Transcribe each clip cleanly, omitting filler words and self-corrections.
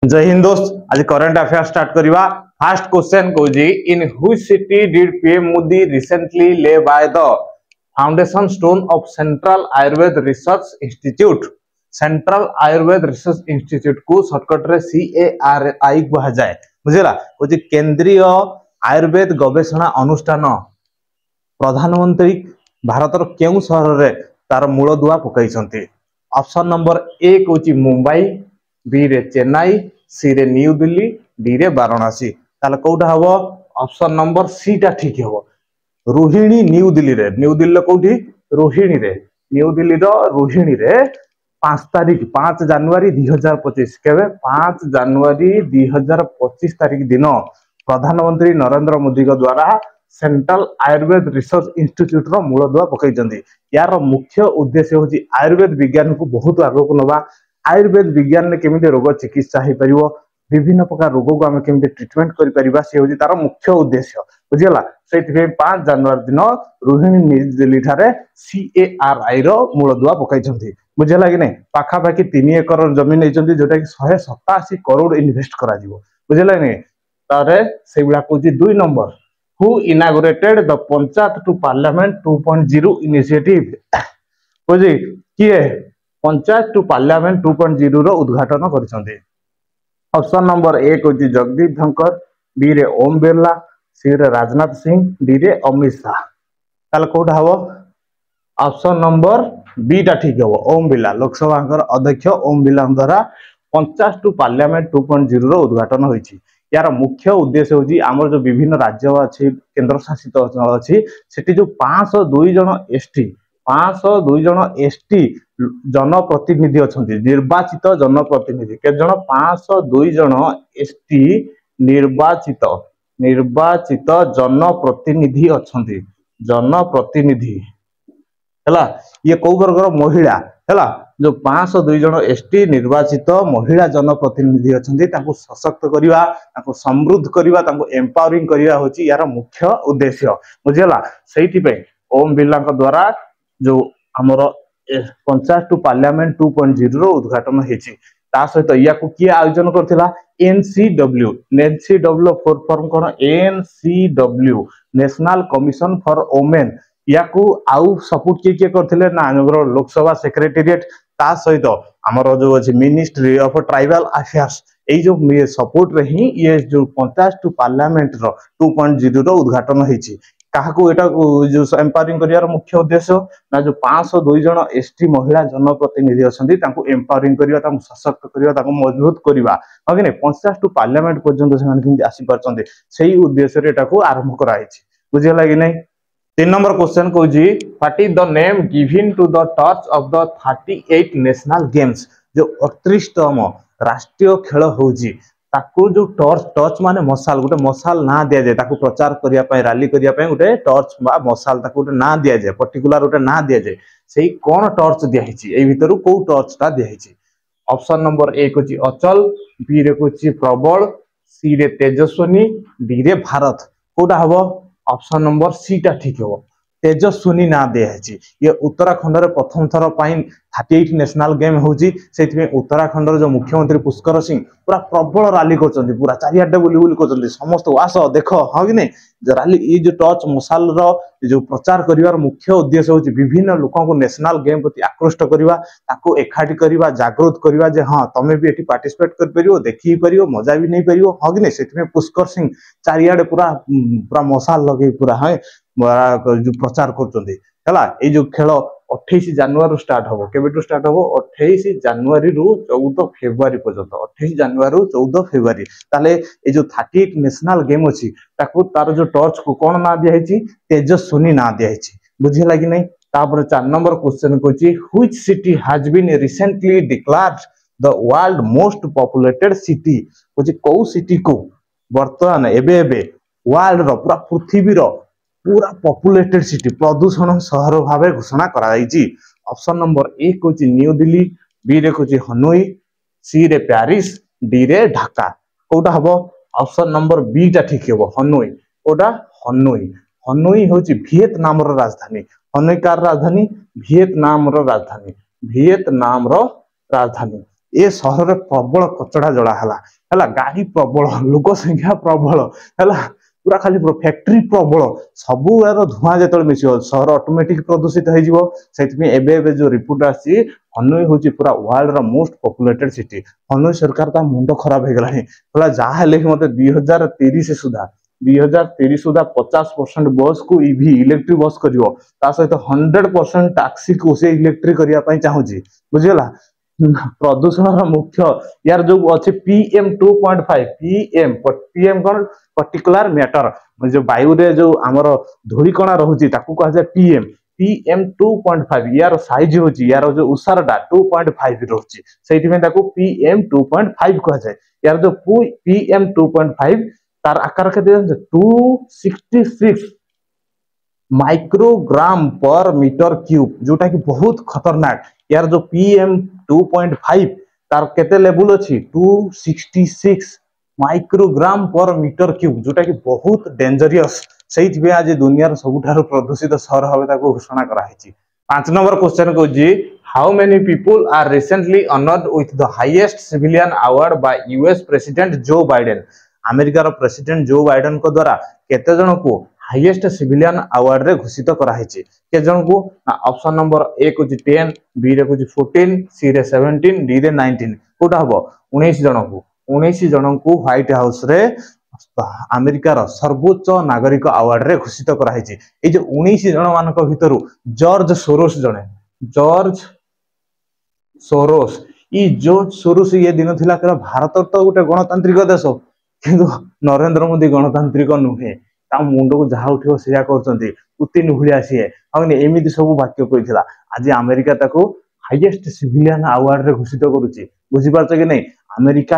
जय हिंद दोस्त। आज करंट अफेयर स्टार्ट करिवा। फर्स्ट क्वेश्चन कोजी in which city did PM Modi recently lay by the foundation stone of central Ayurveda research institute. Central Ayurveda research institute को shortcut रे CARI कहा जाए। बुझिला कोजी केंद्रीय आयुर्वेद गवेषणा अनुष्ठान प्रधानमंत्री भारतर केउ शहर रे तार मूल दुआ पकाइछंती। ऑप्शन नंबर ए कोची मुंबई, बी रे चेन्नई, सी रे न्यू दिल्ली, डी रे वाराणसी। ताले कोउटा हबो? ऑप्शन नंबर सी टा ठीक हबो। रोहिणी न्यू दिल्ली रे। न्यू दिल्ली कोउठी? रोहिणी रे। न्यू दिल्ली रो रोहिणी रे 5 जनवरी 2025 केबे 5 जनवरी 2025 तारीख दिन प्रधानमंत्री नरेंद्र मोदी को द्वारा सेंट्रल आयुर्वेद रिसर्च इंस्टीट्यूट रो मूल दुआ पकाइचंदी। यार मुख्य उद्देश्य होची आयुर्वेद विज्ञान को बहुत आगो को नबा। आयुर्वेद विज्ञान में केमिति रोग चिकित्सा हो पार, विभिन्न प्रकार रोग को आम केमिति ट्रीटमेंट कर परिबा, से होची तार मुख्य उद्देश्य। बुझिला से 5 जनवरी दिन रोहिणी न्यू दिल्ली ठारे CARI रो मूल दुआ पकाइचंदी। बुझिला कि नहीं? पाखा पाखी 3 एकर जमीन नैचंदी, जोटा कि 187 करोड़ इन्वेस्ट करा जिवो। बुझिला कि नहीं? तारे से बिला Kochi 2 number who inaugurated the Panchayat to Parliament 2.0 initiative। बुझी किए पंचायत टू पार्लियामेंट 2.0 रो उद्घाटन करिसंती। ऑप्शन नंबर ए कोची जगदीप धनखड़, बी रे ओम बिरला, सी रे राजनाथ सिंह, डी रे अमित शाह। ताले कोठा हबो? ऑप्शन नंबर बी टा ठीक हबो। ओम बिरला लोकसभा अध्यक्ष ओम बिरला द्वारा पंचायत टू पार्लियामेंट 2.0 रो उद्घाटन होईची। यार मुख्य उद्देश्य होची आमर जो विभिन्न राज्य अछि, केंद्र शासित अछि, सेठी जो 502 जन एसटी 502 जन एसटी जनप्रतिनिधि अछंती, निर्वाचित जनप्रतिनिधि। के जन? 502 जन एसटी निर्वाचित जनप्रतिनिधि अछंती। जनप्रतिनिधि हला ये को वर्गर? महिला हला। जो 502 जन एसटी निर्वाचित महिला जनप्रतिनिधि अछंती, ताको सशक्त करिवा, ताको समृद्ध करिवा, ताको एम्पावरिंग करिवा होची यार मुख्य उद्देश्य। बुझिला सेठी पे ओम बिरला को द्वारा जो हमर पंचायत टू पार्लियामेंट 2.0 रो उद्घाटन हेची। ता सहित या को किए आयोजन करथिला? NCW for form cone? NCW national commission for women. या को आउ सपोर्ट किए करथिले ना हमर लोकसभा सेक्रेटेरिएट, ता सहित हमर जो अछि मिनिस्ट्री ऑफ ट्राइबल अफेयर्स। एई जो सपोर्ट रे ही ये जो पंचायत टू पार्लियामेंट रो 2.0 रो उद्घाटन हेची। काहाको एटा जो एम्पावरिंग करियार मुख्य उद्देश्य ना जो 502 जन एसटी महिला जनप्रतिनिधि अछंती, तांको एम्पावरिंग करिया, तांको सशक्त करिया, तांको मजबूत करिवा। ओके ने पंचायत टू पार्लियामेंट पर्यंत से माने आसी परचंती, सेही उद्देश्य रे एटा को आरंभ कराइछि। बुझिला कि नहीं? 3 नंबर क्वेश्चन कोजी what is the name given to the torch of the 38 national games. जो 38तम राष्ट्रीय खेल होजी, ताकू जो टॉर्च माने मशाल, गोटे मशाल ना दिया जाए, ताकू प्रचार करिया पय, रैली करिया पय गोटे टॉर्च बा मशाल, ताकू गोटे ना दिया जाए, पर्टिकुलर गोटे ना दिया जाए। सेही कोन टॉर्च दिया हिची? एई भितरु को टॉर्च ता दिया हिची? ऑप्शन नंबर ए कोची अचल, बी रे कोची प्रबल, सी रे तेजस्विनी, डी रे भारत। कोटा हबो? ऑप्शन नंबर सी टा ठीक हबो। तेजस्विनी ना दिया हिची। ये उत्तराखंड रे प्रथम थर पाइन 38 नेशनल गेम होची, सेति में उत्तराखंड रो जो मुख्यमंत्री पुष्कर सिंह पूरा प्रबल रैली करचंती, पूरा चारियाडे बुली बुली करचंती, समस्त वास देखो हां कि नहीं रैली। ये जो टॉर्च मशाल रो जो प्रचार करिवार मुख्य उद्देश्य होची विभिन्न लोकन को नेशनल गेम प्रति आकृष्ट करिवा, ताको एखाटी करिवा, जागृत करिवा जे हां तमे भी एठी पार्टिसिपेट कर परियो, देखि परियो, मजा भी नहीं परियो, हां कि नहीं। सेति में पुष्कर सिंह चारियाडे पूरा मशाल लगे पूरा हां जो प्रचार करचंती हला। ए जो खेल 28 जनवरी स्टार्ट हबो। केबेटू स्टार्ट हबो? 28 जनवरी रु 14 फेब्रुआरी पर्यंत। 28 जनवरी रु 14 फेब्रुआरी। ताले ए जो 38 नेशनल गेम अछि, ताको तार जो टॉर्च को कोन ना दिया हिची? तेजस्विनी ना दिया हिची। बुझिला कि नहीं? तापर 4 नंबर क्वेश्चन कोची which city has been recently declared the world most populated city. Kochi को सिटी को वर्तमान एबे वर्ल्ड रो पूरा पृथ्वी रो पूरा पॉपुलेटेड सिटी प्रदूषण शहर भाव घोषणा करा जायछि। ऑप्शन नंबर ए कोची न्यू दिल्ली, बी रे कोची हनोई, सी रे पेरिस, डी रे ढाका। कोटा हबो? ऑप्शन नंबर बी टा ठीक हबो। हनोई। कोटा? हनोई। हनोई होची वियतनाम रो राजधानी। हनोई कार राजधानी? वियतनाम रो राजधानी। वियतनाम रो राजधानी। ए सहर रे प्रबल कचड़ा जड़ा हला गाड़ी प्रबल लोक संख्या प्रबल हला पूरा खाली फैक्ट्री प्रबल सबू धुआं जो मिसिव सहर ऑटोमेटिक प्रदूषित हो जो रिपोर्ट आसी हनोई हूँ पूरा वर्ल्ड रा मोस्ट पॉपुलेटेड सिटी हनोई सरकार ता मुंड खराब हो गला जहाँ मत 2030 सुधा 2030 सुधा 50% बस को ईवी इलेक्ट्रिक बस कर सहित 100% टैक्सी को से इलेक्ट्रिक करने चाहूँगी बुझीगला प्रदूषण मुख्य यार जो अच्छे PM 2.5 पीएम कौन पर्टिकुलर मैटर जो वायु रे जो आमर धूलिकणा रोचे कह जाए PM 2.5 यार साइज होची यार जो उसारटा 2.5 रोचे से PM 2.5 कह जाए यार जो PM 2.5 तार आकार के 266 माइक्रोग्राम पर मीटर क्यूब जोटा कि बहुत खतरनाक यार जो PM 2.5 तार केते लेवल अच्छी 266 माइक्रोग्राम पर मीटर क्यूब जोटा कि बहुत डेंजरियस से आज दुनिया सबुठार प्रदूषित सहर भाव घोषणा कराई 5 नंबर क्वेश्चन को how many people are recently honoured with the highest civilian award by US president Joe Biden अमेरिकार प्रेसिडेंट जो बाइडेन को द्वारा केते जन को हाईएस्ट सिविलियन अवार्ड रे घोषित कराई के जन को ऑप्शन नंबर ए को 10 बी रे को 14 सी रे 17 डी रे 19 कोटा हबो 19 जन को व्हाइट हाउस रे अमेरिकार सर्वोच्च नागरिक अवार्ड रे घोषित कराई ए जो 19 जन मानक भितरु जॉर्ज सोरोस ये दिन थिला भारत तो गोटे गणतांत्रिक देश किंतु नरेंद्र मोदी गणतांत्रिक नुहे मुंड को जहाँ उठो से पुतिन भूलिया सी एमती सब वाक्य कही आज अमेरिका ताको हाईएस्ट सिविलियन अवार्ड रे घोषित करुच्ची बुझीपार कि नहीं अमेरिका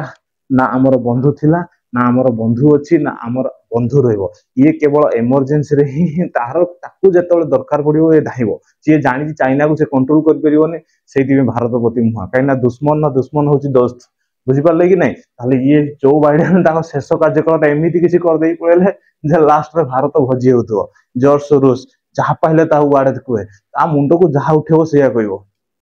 ना आमर बंधु थिला ना आमर बंधु अच्छी ना आमर बंधु रहिबो ये केवल इमरजेंसी रे ही तार ताकू जेतले दरकार पड़िबो ये धाइबो सी जानि चाइना को से कंट्रोल कर परिबोनी सेति भारत प्रति मुहा काइना दुश्मन होची दोस्त बुझीपारे कि नहीं ताले ये जो बाइडेन शेष कार्यकाल एमती किसी करदे पड़े जे लास्ट रे भारत भजी होतो जॉर्ज सोरोस जहाँ पाइले वार्ड कहे मुंड को जहाँ उठेबो से कहबो